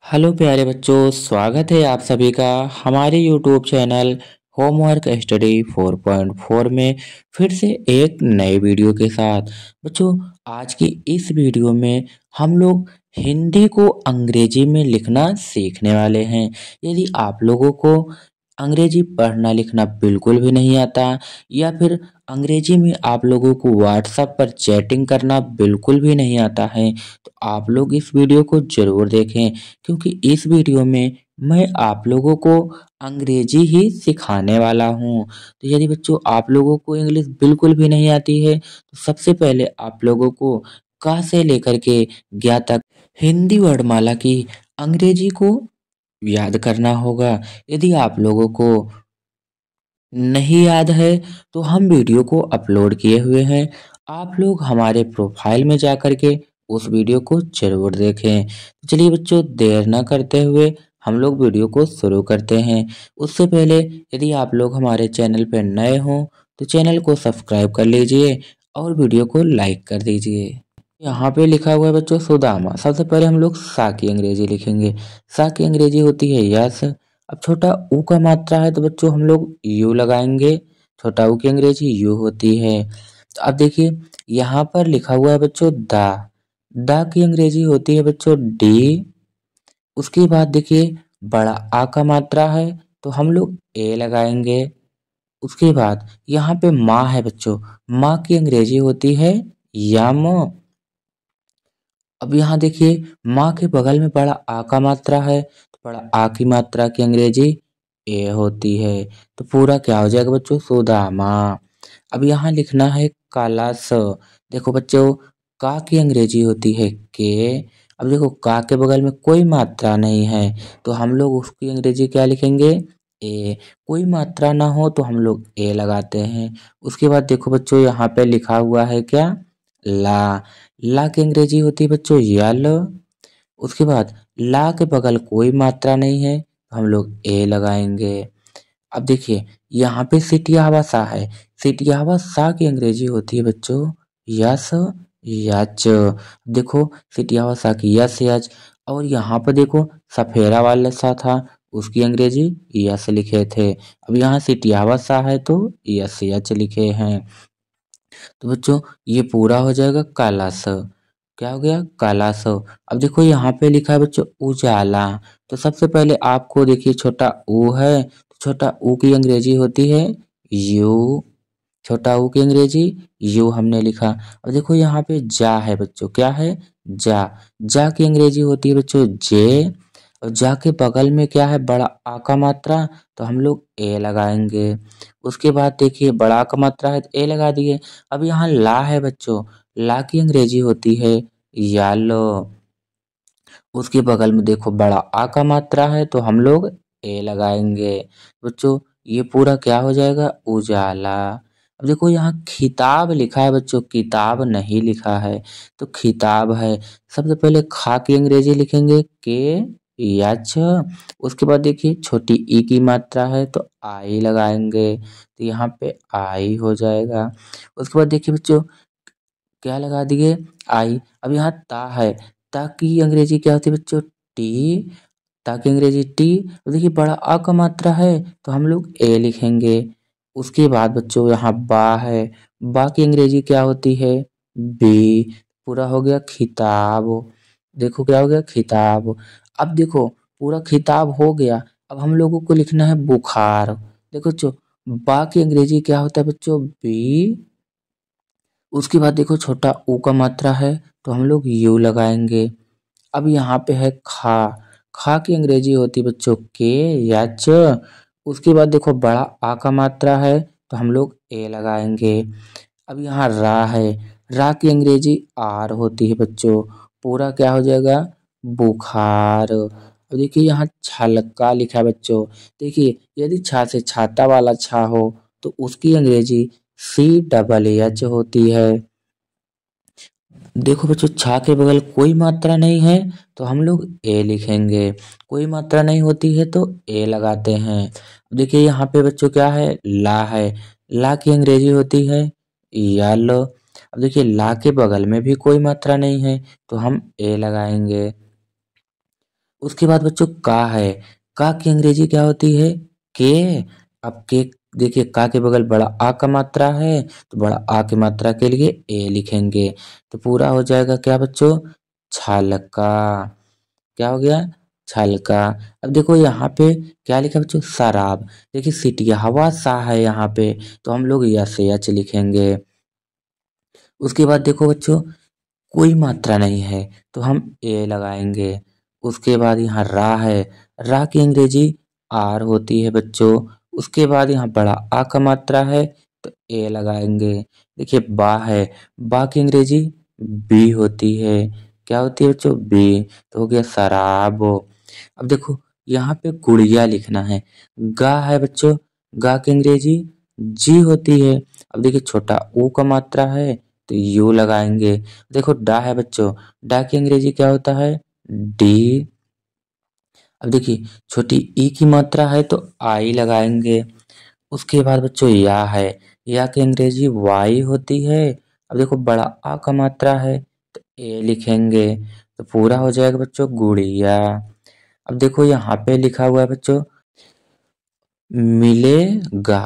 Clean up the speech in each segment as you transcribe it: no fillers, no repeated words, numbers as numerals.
Hello प्यारे बच्चों, स्वागत है आप सभी का हमारे यूट्यूब चैनल होमवर्क स्टडी 4.4 में फिर से एक नए वीडियो के साथ। बच्चों, आज की इस वीडियो में हम लोग हिंदी को अंग्रेजी में लिखना सीखने वाले हैं। यदि आप लोगों को अंग्रेजी पढ़ना लिखना बिल्कुल भी नहीं आता या फिर अंग्रेजी में आप लोगों को व्हाट्सएप पर चैटिंग करना बिल्कुल भी नहीं आता है, तो आप लोग इस वीडियो को ज़रूर देखें, क्योंकि इस वीडियो में मैं आप लोगों को अंग्रेजी ही सिखाने वाला हूँ। तो यदि बच्चों आप लोगों को इंग्लिश बिल्कुल भी नहीं आती है, तो सबसे पहले आप लोगों को क से लेकर के ज्ञ तक हिंदी वर्णमाला की अंग्रेजी को याद करना होगा। यदि आप लोगों को नहीं याद है तो हम वीडियो को अपलोड किए हुए हैं, आप लोग हमारे प्रोफाइल में जा कर के उस वीडियो को जरूर देखें। तो चलिए बच्चों, देर ना करते हुए हम लोग वीडियो को शुरू करते हैं। उससे पहले यदि आप लोग हमारे चैनल पर नए हों तो चैनल को सब्सक्राइब कर लीजिए और वीडियो को लाइक कर दीजिए। यहाँ पे लिखा हुआ है बच्चों सुदामा। सबसे पहले हम लोग सा की अंग्रेजी लिखेंगे। सा की अंग्रेजी होती है यस। अब छोटा ऊ का मात्रा है तो बच्चों हम लोग यू लगाएंगे। छोटा ऊ की अंग्रेजी यू होती है। तो अब देखिए यहाँ पर लिखा हुआ है बच्चों दा। दा की अंग्रेजी होती है बच्चों डी। उसके बाद देखिए बड़ा आ का मात्रा है तो हम लोग ए लगाएंगे। उसके बाद यहाँ पे माँ है बच्चों। माँ की अंग्रेजी होती है यम। अब यहाँ देखिए माँ के बगल में बड़ा आ का मात्रा है तो बड़ा आ की मात्रा की अंग्रेजी ए होती है। तो पूरा क्या हो जाएगा बच्चों सुदामा। अब यहाँ लिखना है काला स। देखो बच्चों का की अंग्रेजी होती है के। अब देखो का के बगल में कोई मात्रा नहीं है तो हम लोग उसकी अंग्रेजी क्या लिखेंगे ए। कोई मात्रा ना हो तो हम लोग ए लगाते हैं। उसके बाद देखो बच्चों यहाँ पे लिखा हुआ है क्या ला। ला की अंग्रेजी होती है बच्चों यल। उसके बाद ला के बगल कोई मात्रा नहीं है तो हम लोग ए लगाएंगे। अब देखिए यहाँ पे सिटियावा सा है। सिटियावा सा की अंग्रेजी होती है बच्चों यस यच। देखो सिटियावा सा की यस यच। और यहाँ पर देखो सफेरा वाला सा था उसकी अंग्रेजी यस लिखे थे। अब यहाँ सिटियावा सा है तो यस यच लिखे हैं। तो बच्चों ये पूरा हो जाएगा काला स। क्या हो गया काला स। अब देखो यहाँ पे लिखा है बच्चों उजाला। तो सबसे पहले आपको देखिए छोटा ऊ है तो छोटा ऊ की अंग्रेजी होती है यू। छोटा ऊ की अंग्रेजी यू हमने लिखा। अब देखो यहाँ पे जा है बच्चों क्या है जा। जा की अंग्रेजी होती है बच्चों जे। और जा के बगल में क्या है बड़ा आ का मात्रा तो हम लोग ए लगाएंगे। उसके बाद देखिए बड़ा आ का मात्रा है तो ए लगा दिए। अब यहाँ ला है बच्चों। ला की अंग्रेजी होती है यालो। उसके बगल में देखो बड़ा आ का मात्रा है तो हम लोग ए लगाएंगे। बच्चों ये पूरा क्या हो जाएगा उजाला। अब देखो यहाँ खिताब लिखा है बच्चों किताब नहीं लिखा है तो खिताब है। सबसे पहले खा की अंग्रेजी लिखेंगे के यच। उसके बाद देखिए छोटी ई की मात्रा है तो आई लगाएंगे तो यहाँ पे आई हो जाएगा। उसके बाद देखिए बच्चों क्या लगा दिए आई। अब यहाँ ता है। ता की अंग्रेजी क्या होती है बच्चों टी। ता की अंग्रेजी टी। अब देखिए बड़ा आ का मात्रा है तो हम लोग ए लिखेंगे। उसके बाद बच्चों यहाँ बा है। बा की अंग्रेजी क्या होती है बी। पूरा हो गया खिताब। देखो क्या हो गया खिताब। अब देखो पूरा खिताब हो गया। अब हम लोगों को लिखना है बुखार। देखो बच्चों बा की अंग्रेजी क्या होता है बच्चों बी। उसके बाद देखो छोटा ऊ का मात्रा है तो हम लोग यू लगाएंगे। अब यहाँ पे है खा। खा की अंग्रेजी होती है बच्चों के यच। उसके बाद देखो बड़ा आ का मात्रा है तो हम लोग ए लगाएंगे। अब यहाँ रा है। रा की अंग्रेजी आर होती है बच्चों। पूरा क्या हो जाएगा बुखार। अब देखिए यहाँ छलका लिखा है बच्चों। देखिए यदि छा से छाता वाला छा हो तो उसकी अंग्रेजी सी डबल एच होती है। देखो बच्चों छा के बगल कोई मात्रा नहीं है तो हम लोग ए लिखेंगे। कोई मात्रा नहीं होती है तो ए लगाते हैं। देखिए यहाँ पे बच्चों क्या है ला है। ला की अंग्रेजी होती है येलो। अब देखिए ला के बगल में भी कोई मात्रा नहीं है तो हम ए लगाएंगे। उसके बाद बच्चों का है। का की अंग्रेजी क्या होती है? के। अब के देखिए, का के बगल बड़ा आ का मात्रा है, तो बड़ा आ की मात्रा के लिए ए लिखेंगे। तो पूरा हो जाएगा क्या बच्चों? छल का। क्या हो गया? छल का। अब देखो यहाँ पे क्या लिखा बच्चों? शराब। देखिए सीटिया हवा सा है यहाँ पे, तो हम लोग यस यच लिखेंगे। उसके बाद देखो बच्चों, कोई मात्रा नहीं है तो हम ए लगाएंगे। उसके बाद यहाँ रा है। रा की अंग्रेजी आर होती है बच्चों। उसके बाद यहाँ बड़ा आ का मात्रा है तो ए लगाएंगे। देखिए बा है। बा की अंग्रेजी बी होती है। क्या होती है बच्चों? बी। तो हो गया शराब। अब देखो यहाँ पे गुड़िया लिखना है। गा है बच्चों। गा की अंग्रेजी जी होती है। अब देखिए छोटा ऊ का मात्रा है तो यू लगाएंगे। देखो डा है बच्चों। डा की अंग्रेजी क्या होता है? डी। अब देखिए छोटी ई की मात्रा है तो आई लगाएंगे। उसके बाद बच्चों या है। या की अंग्रेजी वाई होती है। अब देखो बड़ा आ का मात्रा है तो ए लिखेंगे। तो पूरा हो जाएगा बच्चों गुड़िया। अब देखो यहाँ पे लिखा हुआ है बच्चों मिलेगा।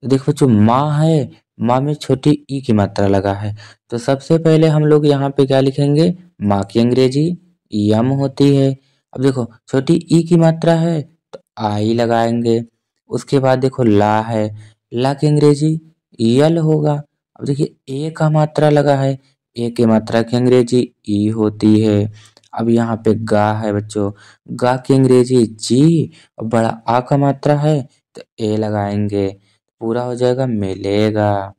तो देखो बच्चों माँ है। माँ में छोटी ई की मात्रा लगा है, तो सबसे पहले हम लोग यहाँ पे क्या लिखेंगे? माँ की अंग्रेजी यम होती है। अब देखो छोटी ई की मात्रा है तो आई लगाएंगे। उसके बाद देखो ला है। ला की अंग्रेजी यल होगा। अब देखिए ए का मात्रा लगा है। ए की मात्रा की अंग्रेजी ई होती है। अब यहाँ पे गा है बच्चों। गा की अंग्रेजी जी। और बड़ा आ का मात्रा है तो ए लगाएंगे। पूरा हो जाएगा मिलेगा।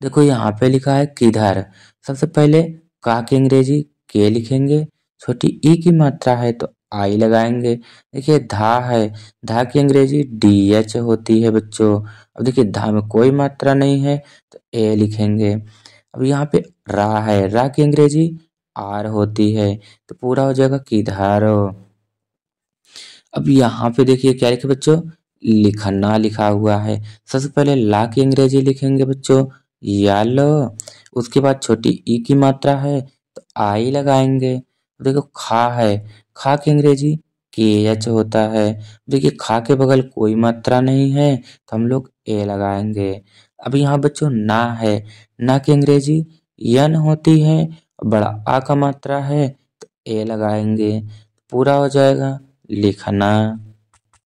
देखो यहाँ पे लिखा है किधर। सबसे पहले का की अंग्रेजी के लिखेंगे। छोटी ई की मात्रा है तो आई लगाएंगे। देखिए धा है। धा की अंग्रेजी डी एच होती है बच्चों। अब देखिए धा में कोई मात्रा नहीं है तो ए लिखेंगे। अब यहाँ पे रा है। रा की अंग्रेजी आर होती है। तो पूरा हो जाएगा किधर। अब यहाँ पे देखिए क्या लिखे बच्चों? लिखना लिखा हुआ है। सबसे पहले ला की अंग्रेजी लिखेंगे बच्चों येलो। उसके बाद छोटी ई की मात्रा है तो आई लगाएंगे। देखो खा है। खा की अंग्रेजी के एच होता है। देखिए खा के बगल कोई मात्रा नहीं है तो हम लोग ए लगाएंगे। अब यहाँ बच्चों ना है। ना की अंग्रेजी यन होती है। बड़ा आ का मात्रा है तो ए लगाएंगे। पूरा हो जाएगा लिखना।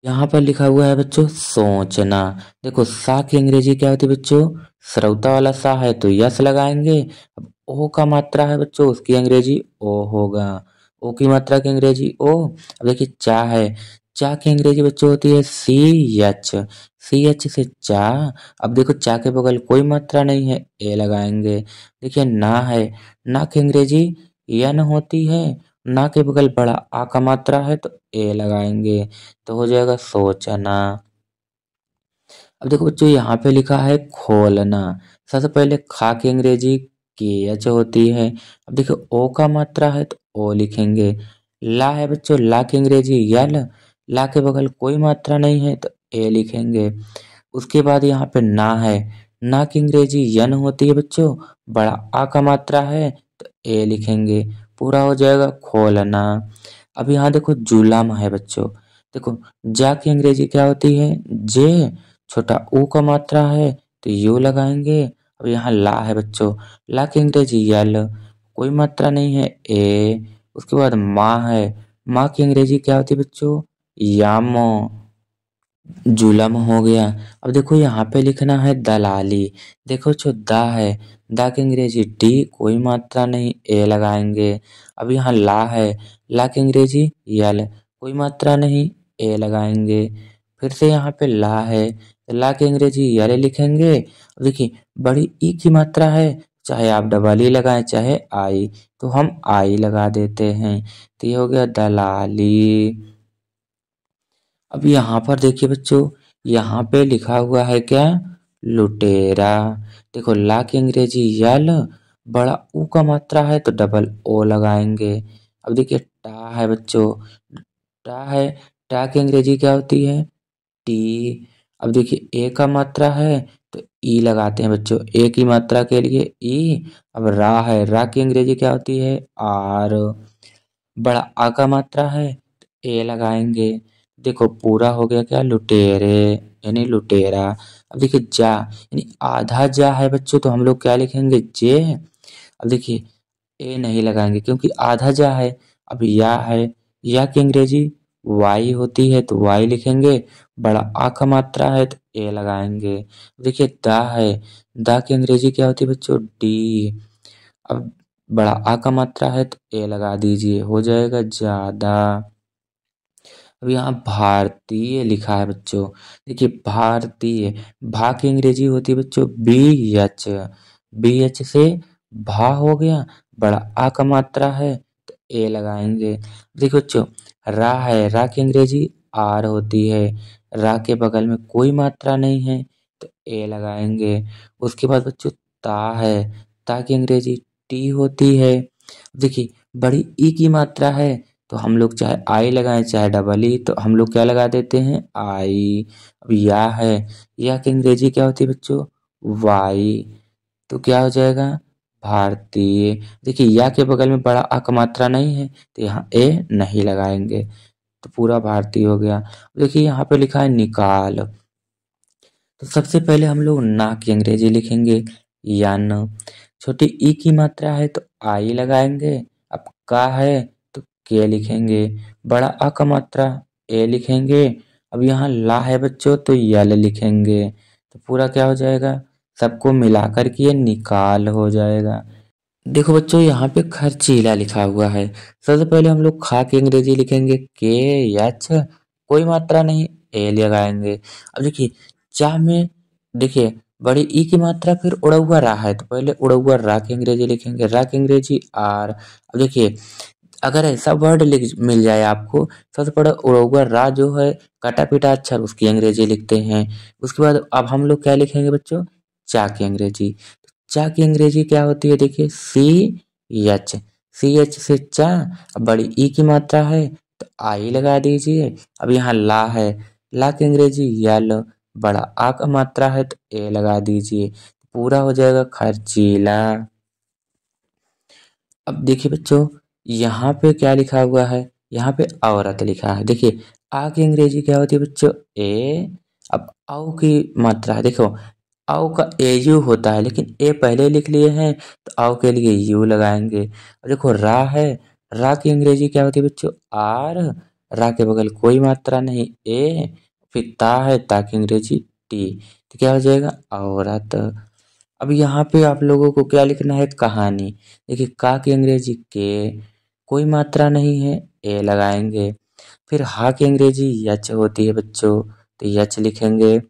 यहाँ पर लिखा हुआ है बच्चों सोचना। देखो सा की अंग्रेजी क्या होती है बच्चों? श्रौता वाला सा है तो यस लगाएंगे। अब ओ का मात्रा है बच्चों, उसकी अंग्रेजी ओ होगा। ओ की मात्रा की अंग्रेजी ओ। अब देखिए चा है। चा की अंग्रेजी बच्चों होती है सी एच। सी एच से चा। अब देखो चा के बगल कोई मात्रा नहीं है ए लगाएंगे। देखिए ना है। ना की अंग्रेजी यन होती है। ना के बगल बड़ा आ का मात्रा है तो ए लगाएंगे। तो हो जाएगा सोचना। अब देखो बच्चों यहाँ पे लिखा है खोलना। सबसे पहले खा की अंग्रेजी के एच होती है। अब देखो ओ का मात्रा है तो ओ लिखेंगे। ला है बच्चों। ला की अंग्रेजी यल। ला के बगल कोई मात्रा नहीं है तो ए लिखेंगे। उसके बाद यहाँ पे ना है। ना की अंग्रेजी यन होती है बच्चों। बड़ा आ का मात्रा है तो ए लिखेंगे। पूरा हो जाएगा खोलना। अब यहाँ देखो जुलाम है बच्चों। देखो जा की अंग्रेजी क्या होती है? जे। छोटा ऊ का मात्रा है तो यू लगाएंगे। अब यहाँ ला है बच्चों। ला की अंग्रेजी यल। कोई मात्रा नहीं है ए। उसके बाद माँ है। माँ की अंग्रेजी क्या होती है बच्चों? यामो। जुलम हो गया। अब देखो यहाँ पे लिखना है दलाली। देखो जो दा है। दा की अंग्रेजी डी। कोई मात्रा नहीं ए लगाएंगे। अब यहाँ ला है। ला की अंग्रेजी यल। कोई मात्रा नहीं ए लगाएंगे। फिर से यहाँ पे ला है। ला की अंग्रेजी यल लिखेंगे। अब देखिए बड़ी ई की मात्रा है, चाहे आप डबल ई लगाएं चाहे आई, तो हम आई लगा देते हैं। तो ये हो गया दलाली। अब यहाँ पर देखिए बच्चों, यहाँ पे लिखा हुआ है क्या? लुटेरा। देखो ला की अंग्रेजी यल। बड़ा ऊ का मात्रा है तो डबल ओ लगाएंगे। अब देखिए टा है बच्चों। टा है। टा की अंग्रेजी क्या होती है? टी। अब देखिए ए का मात्रा है तो ई लगाते हैं बच्चों। ए की मात्रा के लिए ई। अब रा है। रा की अंग्रेजी क्या होती है? आर। बड़ा आ का मात्रा है तो ए लगाएंगे। देखो पूरा हो गया क्या, लुटेरे यानी लुटेरा। अब देखिए जा यानी आधा जा है बच्चों, तो हम लोग क्या लिखेंगे, जे। अब देखिए ए नहीं लगाएंगे क्योंकि आधा जा है। अब या है, या की अंग्रेजी वाई होती है तो वाई लिखेंगे। बड़ा आ का मात्रा है तो ए लगाएंगे। देखिए दा है, दा की अंग्रेजी क्या होती है बच्चों, डी। अब बड़ा आ का मात्रा है तो ए लगा दीजिए, हो जाएगा ज्यादा। अब यहाँ भारतीय लिखा है बच्चों। देखिए भारतीय, भा की अंग्रेजी होती है बच्चों बी एच। बी एच से भा हो गया। बड़ा आ का मात्रा है तो ए लगाएंगे। देखो बच्चों रा है, रा की अंग्रेजी आर होती है। रा के बगल में कोई मात्रा नहीं है तो ए लगाएंगे। उसके बाद बच्चों ता है, ता की अंग्रेजी टी होती है। देखिए बड़ी ई की मात्रा है तो हम लोग चाहे आई लगाएं चाहे डबल ई, तो हम लोग क्या लगा देते हैं, आई। अब या है, या की अंग्रेजी क्या होती है बच्चों, वाई। तो क्या हो जाएगा, भारतीय। देखिए या के बगल में बड़ा आ का मात्रा नहीं है तो यहाँ ए नहीं लगाएंगे, तो पूरा भारतीय हो गया। देखिए यहाँ पे लिखा है निकाल। तो सबसे पहले हम लोग ना की अंग्रेजी लिखेंगे, यन। छोटी ई की मात्रा है तो आई लगाएंगे। अब का है तो के लिखेंगे। बड़ा आ का मात्रा ए लिखेंगे। अब यहाँ ला है बच्चों तो यल लिखेंगे। तो पूरा क्या हो जाएगा, सबको मिलाकर के ये निकाल हो जाएगा। देखो बच्चों यहाँ पे खर्चीला लिखा हुआ है। सबसे पहले हम लोग खा की अंग्रेजी लिखेंगे के एच, कोई मात्रा नहीं, ए लगाएंगे। अब देखिए चा में, देखिए बड़ी ई की मात्रा फिर उड़ा हुआ रा है तो पहले उड़ा हुआ रा की अंग्रेजी लिखेंगे, रा की अंग्रेजी आर। अब देखिए अगर ऐसा वर्ड लिख मिल जाए आपको, सबसे पहले उड़ा हुआ रा जो है कटा पिटा अक्षर, उसकी अंग्रेजी लिखते हैं। उसके बाद अब हम लोग क्या लिखेंगे बच्चों, चा की अंग्रेजी। चा की अंग्रेजी क्या होती है, देखिए सी एच। सी एच से चा। अब बड़ी ई की मात्रा है तो आई लगा दीजिए। अब यहाँ ला है, ला की अंग्रेजी यल। बड़ा आ का मात्रा है तो ए लगा दीजिए, पूरा हो जाएगा खर्चीला। अब देखिए बच्चों यहाँ पे क्या लिखा हुआ है, यहाँ पे औरत लिखा है। देखिए आ की अंग्रेजी क्या होती है बच्चों, ए। अब औ की मात्रा है, देखो औ का ए यू होता है लेकिन ए पहले लिख लिए हैं तो औ के लिए यू लगाएंगे। और देखो रा है, रा की अंग्रेजी क्या होती है बच्चों, आर। रा के बगल कोई मात्रा नहीं, ए। फिर ता है, ता की अंग्रेजी टी। तो क्या हो जाएगा, औरत। अब यहाँ पे आप लोगों को क्या लिखना है, कहानी। देखिए का की अंग्रेजी के, कोई मात्रा नहीं है, ए लगाएंगे। फिर हा की अंग्रेजी यच होती है बच्चों, तो यच लिखेंगे।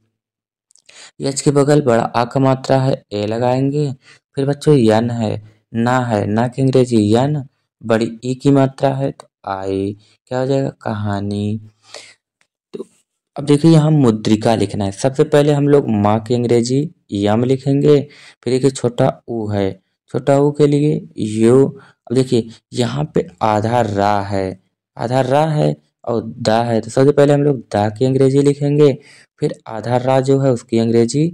यच के बगल बड़ा आ का मात्रा है, ए लगाएंगे। फिर बच्चों यन है, ना की अंग्रेजी यन। बड़ी ई की मात्रा है तो आई, क्या हो जाएगा, कहानी। तो अब देखिए यहाँ मुद्रिका लिखना है। सबसे पहले हम लोग माँ की अंग्रेजी यम लिखेंगे। फिर देखिए छोटा ऊ है, छोटा ऊ के लिए यू। अब देखिए यहाँ पे आधा रा है, आधा रा है और दा है, तो सबसे पहले हम लोग दा की अंग्रेजी लिखेंगे। फिर आधा रा जो है उसकी अंग्रेजी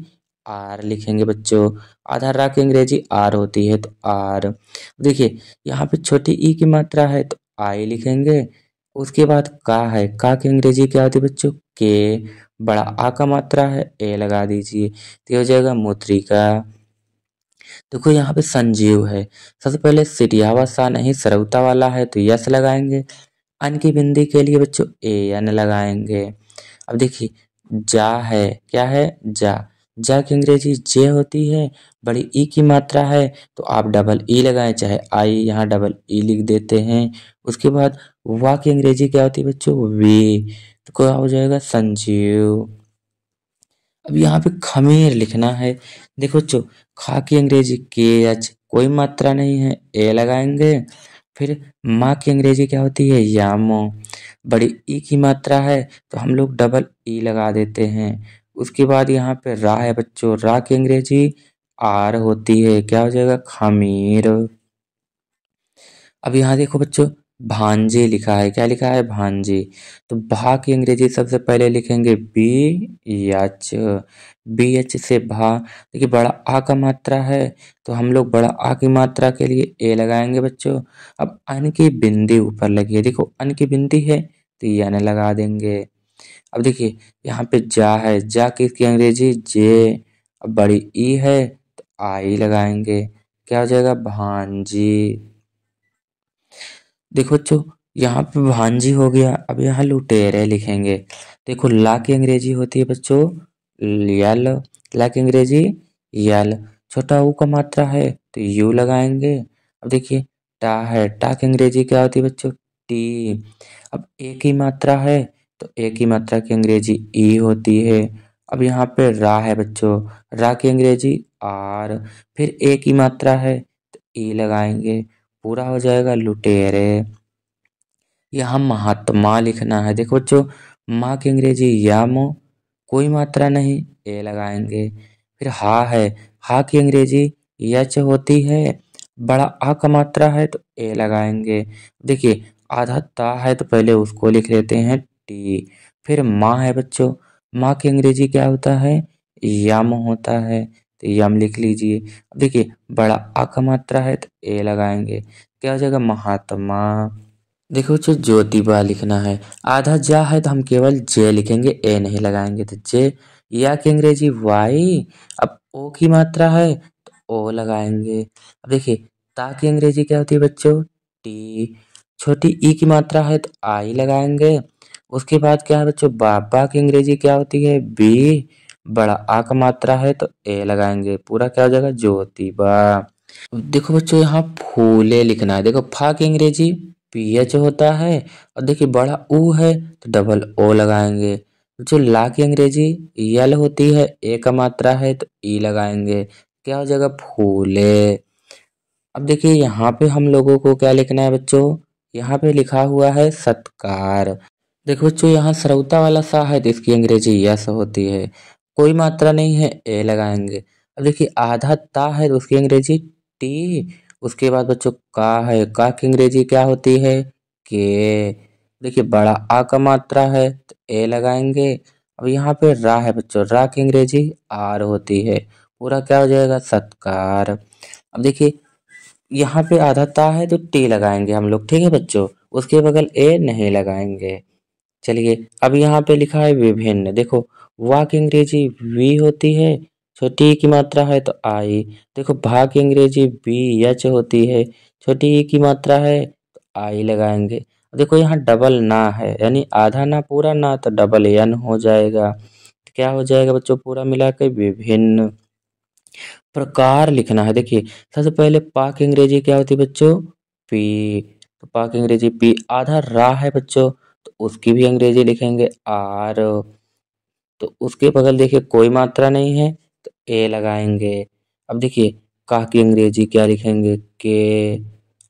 आर लिखेंगे बच्चों। आधा रा की अंग्रेजी आर होती है तो आर। देखिए यहाँ पे छोटी ई की मात्रा है तो आई लिखेंगे। उसके बाद का है, का की अंग्रेजी क्या होती है बच्चों, के। बड़ा आ का मात्रा है, ए लगा दीजिए, तो ये हो जाएगा मुद्रिका। देखो यहाँ पे संजीव है। सबसे पहले सिटियावा सा नहीं सरौता वाला है तो यस लगाएंगे। अन की बिंदी के लिए बच्चों ए एन लगाएंगे। अब देखिए जा है, क्या है, जा की अंग्रेजी जे होती है। बड़ी ई की मात्रा है तो आप डबल ई लगाएं चाहे आई, यहाँ डबल ई लिख देते हैं। उसके बाद वाह की अंग्रेजी क्या होती है बच्चों, वी। तो क्या हो जाएगा, संजीव। अब यहाँ पे खमीर लिखना है। देखो बच्चों खा की अंग्रेजी के एच, कोई मात्रा नहीं है, ए लगाएंगे। फिर माँ की अंग्रेजी क्या होती है, यामो। बड़ी ई की मात्रा है तो हम लोग डबल ई लगा देते हैं। उसके बाद यहाँ पे रा है बच्चों, रा की अंग्रेजी आर होती है, क्या हो जाएगा, खमीर। अब यहाँ देखो बच्चों भांजे लिखा है। क्या लिखा है? भांजे। तो भा की अंग्रेजी सबसे पहले लिखेंगे बी एच। बी एच से भा। देखिए बड़ा आ का मात्रा है, तो हम लोग बड़ा आ की मात्रा के लिए ए लगाएंगे बच्चों। अब अन की बिंदी ऊपर लगी है, देखो अन की बिंदी है तो यन लगा देंगे। अब देखिए यहाँ पे जा है, जा किसकी अंग्रेजी? जे। अब बड़ी ई है तो आई लगाएंगे। क्या हो जाएगा? भांजी। देखो बच्चों यहाँ पे भांजी हो गया। अब यहाँ लुटेरे लिखेंगे। देखो ला की अंग्रेजी होती है बच्चों यल। ला की अंग्रेजी यल। छोटा ऊ का मात्रा है तो यू लगाएंगे। अब देखिए टा है, टा की अंग्रेजी क्या होती है बच्चों? टी। अब ए की मात्रा है तो ए की मात्रा की अंग्रेजी ई होती है। अब यहाँ पे रा है बच्चों, रा की अंग्रेजी आर। फिर ए की मात्रा है तो ई लगाएंगे। पूरा हो जाएगा लुटेरे। यहाँ महात्मा लिखना है। देखो बच्चों माँ की अंग्रेजी यम, कोई मात्रा नहीं, ए लगाएंगे। फिर हा है, हा की अंग्रेजी यच होती है, बड़ा आ का मात्रा है तो ए लगाएंगे। देखिए आधा ता है तो पहले उसको लिख लेते हैं टी। फिर माँ है बच्चों, माँ की अंग्रेजी क्या होता है? यम होता है, तो यम लिख लीजिए। देखिए बड़ा आ का मात्रा है तो ए लगाएंगे। क्या हो जाएगा? महात्मा। देखो बच्चों ज्योतिबा लिखना है। आधा जा है तो हम केवल जे लिखेंगे, ए नहीं लगाएंगे। तो जे। या की अंग्रेजी वाई। अब ओ की मात्रा है तो ओ लगाएंगे। अब देखिए ता की अंग्रेजी क्या होती है बच्चों? टी। छोटी ई की मात्रा है तो आई लगाएंगे। उसके बाद क्या है बच्चों? बाबा की अंग्रेजी क्या होती है? बी। बड़ा आ का मात्रा है तो ए लगाएंगे। पूरा क्या हो जाएगा? ज्योतिबा। देखो बच्चों यहाँ फूले लिखना है। देखो फा की अंग्रेजी पीएच होता है, और देखिए बड़ा ऊ है तो डबल ओ लगाएंगे। जो ला की अंग्रेजी यल होती है, ए का मात्रा है तो ई लगाएंगे। क्या हो जाएगा? फूले। अब देखिए यहाँ पे हम लोगों को क्या लिखना है बच्चों? यहाँ पे लिखा हुआ है सत्कार। देखो बच्चों यहाँ सरौता वाला सा है तो इसकी अंग्रेजी यस होती है, कोई मात्रा नहीं है, ए लगाएंगे। अब देखिए आधा ता है तो उसकी अंग्रेजी टी। उसके बाद बच्चों का है, का की अंग्रेजी क्या होती है? के। देखिए बड़ा आ का मात्रा है तो ए लगाएंगे। अब यहाँ पे रा है बच्चों, रा की अंग्रेजी आर होती है। पूरा क्या हो जाएगा? सत्कार। अब देखिए यहाँ पे आधा ता है तो टी लगाएंगे हम लोग, ठीक है बच्चों। उसके बगल ए नहीं लगाएंगे। चलिए अब यहाँ पे लिखा है विभिन्न। देखो वा की अंग्रेजी वी होती है, छोटी ई की मात्रा है तो आई। देखो भा की अंग्रेजी बी एच होती है, छोटी ई की मात्रा है तो आई लगाएंगे। देखो यहाँ डबल ना है, यानी आधा ना पूरा ना, तो डबल एन हो जाएगा। क्या हो जाएगा बच्चों? पूरा मिला के विभिन्न। प्रकार लिखना है। देखिए सबसे पहले पा की अंग्रेजी क्या होती है बच्चों? पी। तो पा की अंग्रेजी पी। आधा रा है बच्चों तो उसकी भी अंग्रेजी लिखेंगे आर। तो उसके बगल देखिए कोई मात्रा नहीं है तो ए लगाएंगे। अब देखिए का की अंग्रेजी क्या लिखेंगे? के।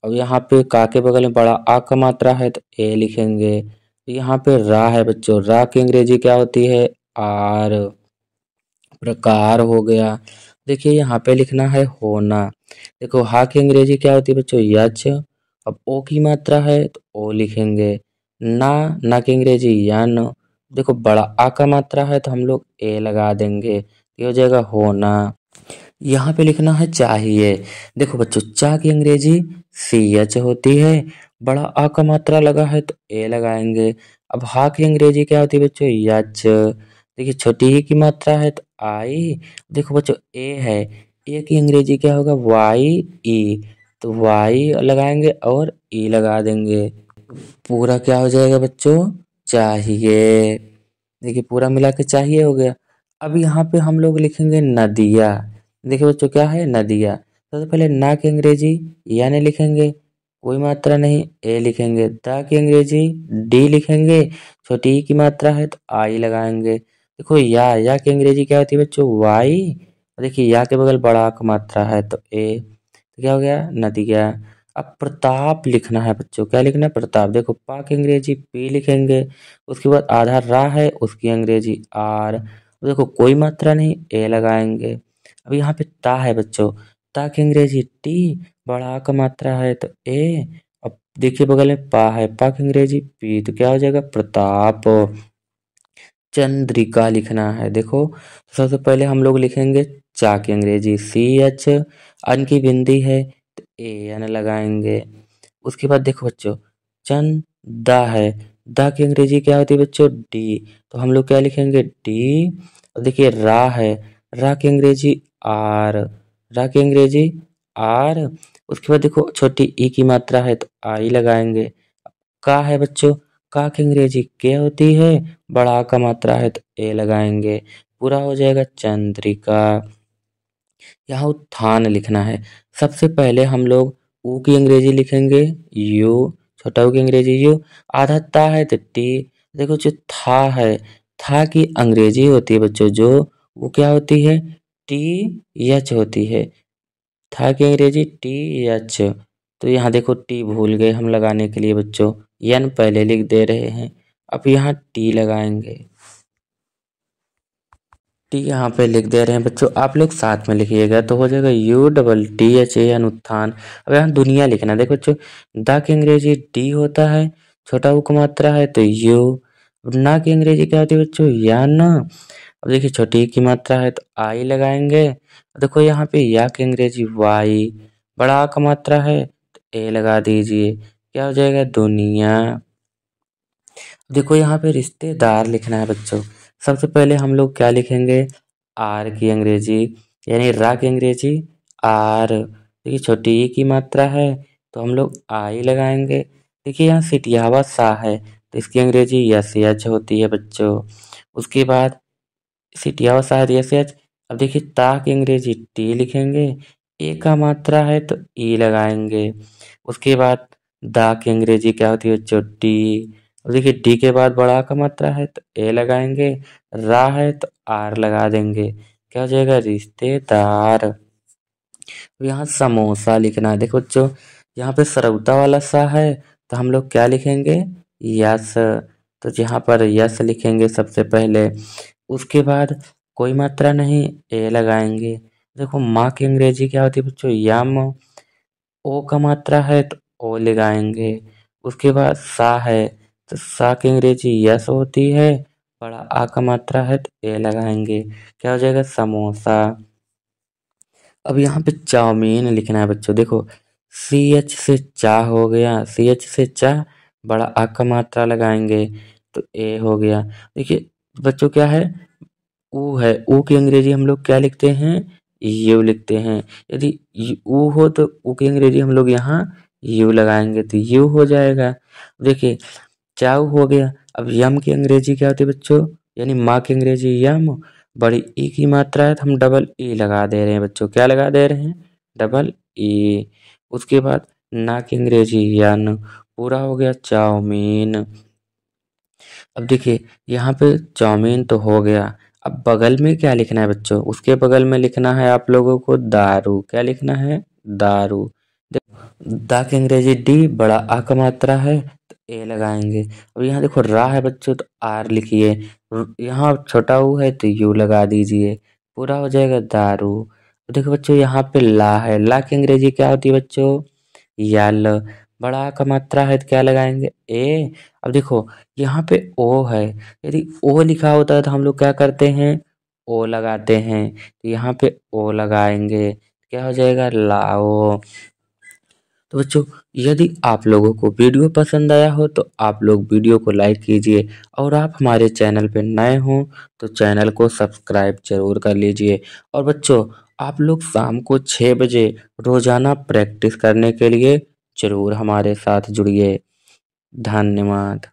अब यहाँ पे का के बगल में बड़ा आ का मात्रा है तो ए लिखेंगे। यहाँ पे रा है बच्चों, रा की अंग्रेजी क्या होती है? आर। प्रकार हो गया। देखिए यहाँ पे लिखना है होना। देखो हा की अंग्रेजी क्या होती है बच्चों? यच। अब ओ की मात्रा है तो ओ लिखेंगे। ना, ना की अंग्रेजी यन। देखो बड़ा आ का मात्रा है तो हम लोग ए लगा देंगे। ये हो जाएगा होना। यहाँ पे लिखना है चाहिए। देखो बच्चों चा की अंग्रेजी सी एच होती है, बड़ा आ का मात्रा लगा है तो ए लगाएंगे। अब हा की अंग्रेजी क्या होती है बच्चों? यच। देखिए छोटी ही की मात्रा है तो आई। देखो बच्चों ए है, ए की अंग्रेजी क्या होगा? वाई ई। तो वाई लगाएंगे और ई लगा देंगे। पूरा क्या हो जाएगा बच्चों? चाहिए। देखिए पूरा मिला के चाहिए हो गया। अब यहाँ पे हम लोग लिखेंगे नदिया। देखिए बच्चों क्या है? नदिया। सबसे पहले ना की अंग्रेजी यानी लिखेंगे, कोई मात्रा नहीं, ए लिखेंगे। दा की अंग्रेजी डी लिखेंगे, छोटी ई की मात्रा है तो आई लगाएंगे। देखो या की अंग्रेजी क्या होती है बच्चों? वाई। देखिए या के बगल बड़ा का मात्रा है तो ए। तो क्या हो गया? नदिया। अब प्रताप लिखना है बच्चों। क्या लिखना है? प्रताप। देखो पा की अंग्रेजी पी लिखेंगे, उसके बाद आधा रा है उसकी अंग्रेजी आर। देखो कोई मात्रा नहीं, ए लगाएंगे। अब यहाँ पे ता है बच्चों, ता की अंग्रेजी टी, बड़ा आ का मात्रा है तो ए। अब देखिए बगल में पा है, पा की अंग्रेजी पी, तो क्या हो जाएगा प्रताप। चंद्रिका लिखना है, देखो सबसे पहले हम लोग लिखेंगे चा की अंग्रेजी सी एच, अन की बिंदी है तो ए एन लगाएंगे। उसके बाद देखो बच्चों चंद दा है, दा की अंग्रेजी क्या होती है बच्चों डी, तो हम लोग क्या लिखेंगे डी। और देखिए रा है, रा की अंग्रेजी आर, रा की अंग्रेजी आर। उसके बाद देखो छोटी ई की मात्रा है तो आई लगाएंगे। का है बच्चों, का की अंग्रेजी के होती है, बड़ा आ का मात्रा है तो ए लगाएंगे। पूरा हो जाएगा चंद्रिका। यहाँ उत्थान लिखना है, सबसे पहले हम लोग ऊ की अंग्रेजी लिखेंगे यू, छोटा ऊ की अंग्रेजी यू, आधा ता है तो टी। देखो जो था है, था की अंग्रेजी होती है बच्चों जो, वो क्या होती है टी एच होती है, था की अंग्रेजी टी एच। तो यहाँ देखो टी भूल गए हम लगाने के लिए बच्चों, एन पहले लिख दे रहे हैं, अब यहाँ टी लगाएंगे। टी यहाँ पे लिख दे रहे हैं बच्चों, आप लोग साथ में लिखिएगा तो हो जाएगा U double T H A N उत्थान। अब यहाँ दुनिया लिखना है, देखो बच्चों दा की अंग्रेजी डी होता है, छोटा ऊ की मात्रा है तो यू। ना की अंग्रेजी क्या होती है बच्चों या ना। अब देखिए छोटी ई की मात्रा है तो आई लगाएंगे। देखो यहाँ पे या की अंग्रेजी वाई, बड़ा आ का मात्रा है तो ए लगा दीजिए, क्या हो जाएगा दुनिया। देखो यहाँ पे रिश्तेदार लिखना है बच्चों, सबसे पहले हम लोग क्या लिखेंगे आर की अंग्रेजी, यानी रा की अंग्रेजी आर। देखिए छोटी ई की मात्रा है तो हम लोग आई लगाएंगे। देखिए यहाँ सिटियावा सा है तो इसकी अंग्रेजी यस एच होती है बच्चों। उसके बाद सिटियावा सा है यस एच। अब देखिए ता की अंग्रेजी टी लिखेंगे, ए का मात्रा है तो ई लगाएंगे। उसके बाद दा की अंग्रेजी क्या होती है बच्चों डी। अब देखिए डी के बाद बड़ा आ का मात्रा है तो ए लगाएंगे, रा है तो आर लगा देंगे, क्या हो जाएगा रिश्तेदार। अब यहाँ समोसा लिखना है, देखो बच्चों यहाँ पे सरौता वाला सा है तो हम लोग क्या लिखेंगे यस, तो यहाँ पर यस लिखेंगे सबसे पहले। उसके बाद कोई मात्रा नहीं ए लगाएंगे। देखो माँ की अंग्रेजी क्या होती है बच्चों यम, ओ का मात्रा है तो ओ लगाएंगे। उसके बाद सा है तो सा की अंग्रेजी यस होती है, बड़ा आ का मात्रा है तो ए लगाएंगे, क्या हो जाएगा समोसा। अब यहाँ पे चाउमीन लिखना है बच्चों, देखो सी एच से चा हो गया, सी एच से चा, बड़ा आ का मात्रा लगाएंगे तो ए हो गया। देखिए बच्चों क्या है ऊ है, ऊ की अंग्रेजी हम लोग क्या लिखते हैं यू लिखते हैं। यदि ऊ हो तो ऊ की अंग्रेजी हम लोग यहाँ यू लगाएंगे तो यू हो जाएगा। देखिए चाउ हो गया। अब यम की अंग्रेजी क्या होती है बच्चों, यानी माँ की अंग्रेजी यम, बड़ी ई की मात्रा है तो हम डबल ई लगा दे रहे हैं बच्चों, क्या लगा दे रहे हैं डबल ई। उसके बाद ना की अंग्रेजी यन, पूरा हो गया चाउमीन। अब देखिए यहाँ पे चाउमीन तो हो गया, अब बगल में क्या लिखना है बच्चों, उसके बगल में लिखना है आप लोगों को दारू, क्या लिखना है दारू। दा की अंग्रेजी डी, बड़ा आ का मात्रा है तो ए लगाएंगे। अब यहाँ देखो रा है बच्चों तो आर लिखिए, यहाँ छोटा ऊ है तो यू लगा दीजिए, पूरा हो जाएगा दारू। तो देखो बच्चों यहाँ पे ला है, ला की अंग्रेजी क्या होती है बच्चों यल, बड़ा आ का मात्रा है तो क्या लगाएंगे ए। अब देखो यहाँ पे ओ है, यदि ओ लिखा होता है तो हम लोग क्या करते हैं ओ लगाते हैं, तो यहाँ पे ओ लगाएंगे, क्या हो जाएगा लाओ। तो बच्चों यदि आप लोगों को वीडियो पसंद आया हो तो आप लोग वीडियो को लाइक कीजिए, और आप हमारे चैनल पे नए हों तो चैनल को सब्सक्राइब जरूर कर लीजिए। और बच्चों आप लोग शाम को 6 बजे रोजाना प्रैक्टिस करने के लिए जरूर हमारे साथ जुड़िए। धन्यवाद।